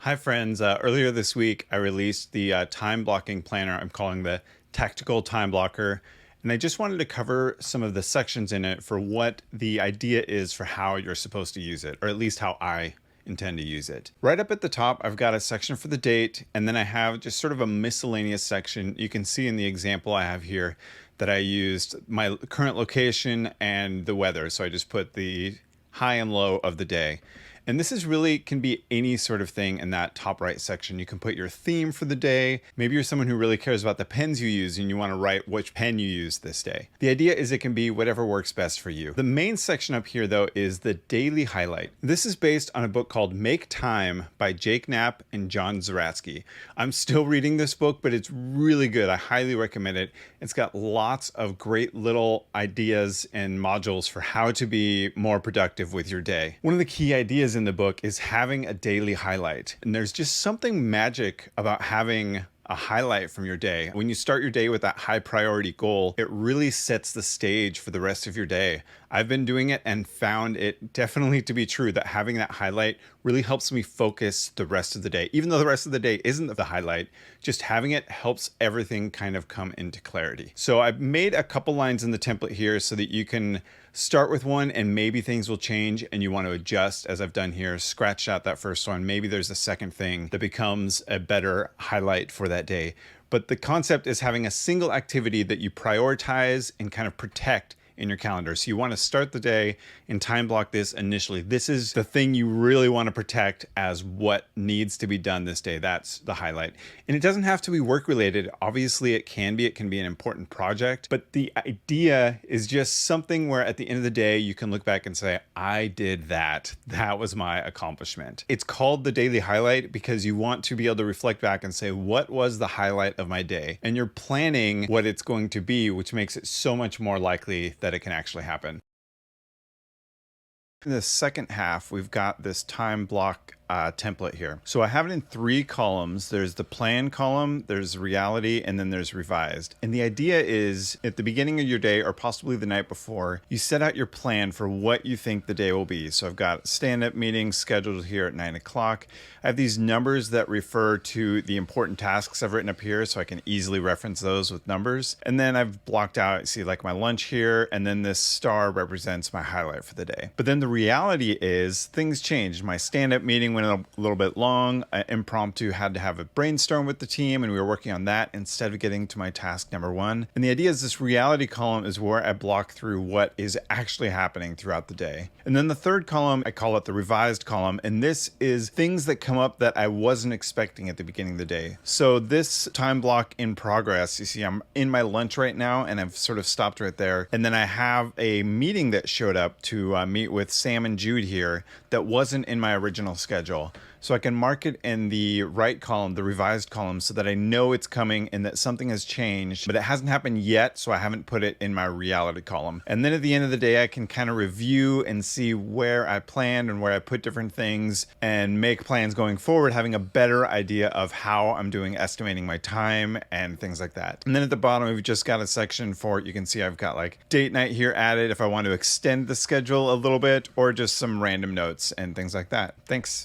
Hi, friends. Earlier this week, I released the time blocking planner I'm calling the Tactical Time Blocker. And I just wanted to cover some of the sections in it for what the idea is for how you're supposed to use it, or at least how I intend to use it. Right up at the top, I've got a section for the date, and then I have just sort of a miscellaneous section. You can see in the example I have here that I used my current location and the weather. So I just put the high and low of the day. And this is really can be any sort of thing in that top right section. You can put your theme for the day. Maybe you're someone who really cares about the pens you use and you want to write which pen you use this day. The idea is it can be whatever works best for you. The main section up here though is the daily highlight. This is based on a book called Make Time by Jake Knapp and John Zeratsky. I'm still reading this book, but it's really good. I highly recommend it. It's got lots of great little ideas and modules for how to be more productive with your day. One of the key ideas in the book is having a daily highlight. And there's just something magic about having a highlight from your day. When you start your day with that high priority goal, it really sets the stage for the rest of your day. I've been doing it and found it definitely to be true that having that highlight really helps me focus the rest of the day. Even though the rest of the day isn't the highlight, just having it helps everything kind of come into clarity. So I've made a couple lines in the template here so that you can start with one and maybe things will change and you want to adjust, as I've done here, scratch out that first one. Maybe there's a second thing that becomes a better highlight for that day. But the concept is having a single activity that you prioritize and kind of protect in your calendar. So you want to start the day and time block this initially. This is the thing you really want to protect as what needs to be done this day. That's the highlight. And it doesn't have to be work related. Obviously it can be an important project, but the idea is just something where at the end of the day, you can look back and say, I did that. That was my accomplishment. It's called the daily highlight because you want to be able to reflect back and say, what was the highlight of my day? And you're planning what it's going to be, which makes it so much more likely that it can actually happen. In the second half, we've got this time block template here. So I have it in 3 columns. There's the plan column, there's reality, and then there's revised. And the idea is at the beginning of your day or possibly the night before, you set out your plan for what you think the day will be. So I've got stand-up meetings scheduled here at 9 o'clock. I have these numbers that refer to the important tasks I've written up here so I can easily reference those with numbers. And then I've blocked out, see like my lunch here, and then this star represents my highlight for the day. But then the reality is things change. My stand-up meeting went a little bit long. I impromptu had to have a brainstorm with the team and we were working on that instead of getting to my task number 1. And the idea is this reality column is where I block through what is actually happening throughout the day. And then the third column, I call it the revised column. And this is things that come up that I wasn't expecting at the beginning of the day. So this time block in progress, you see I'm in my lunch right now and I've sort of stopped right there. And then I have a meeting that showed up to meet with Sam and Jude here that wasn't in my original schedule. So I can mark it in the right column, the revised column, so that I know it's coming and that something has changed, but it hasn't happened yet, so I haven't put it in my reality column. And then at the end of the day, I can kind of review and see where I planned and where I put different things and make plans going forward, having a better idea of how I'm doing estimating my time and things like that. And then at the bottom, we've just got a section for it. You can see I've got like date night here added if I want to extend the schedule a little bit or just some random notes and things like that. Thanks.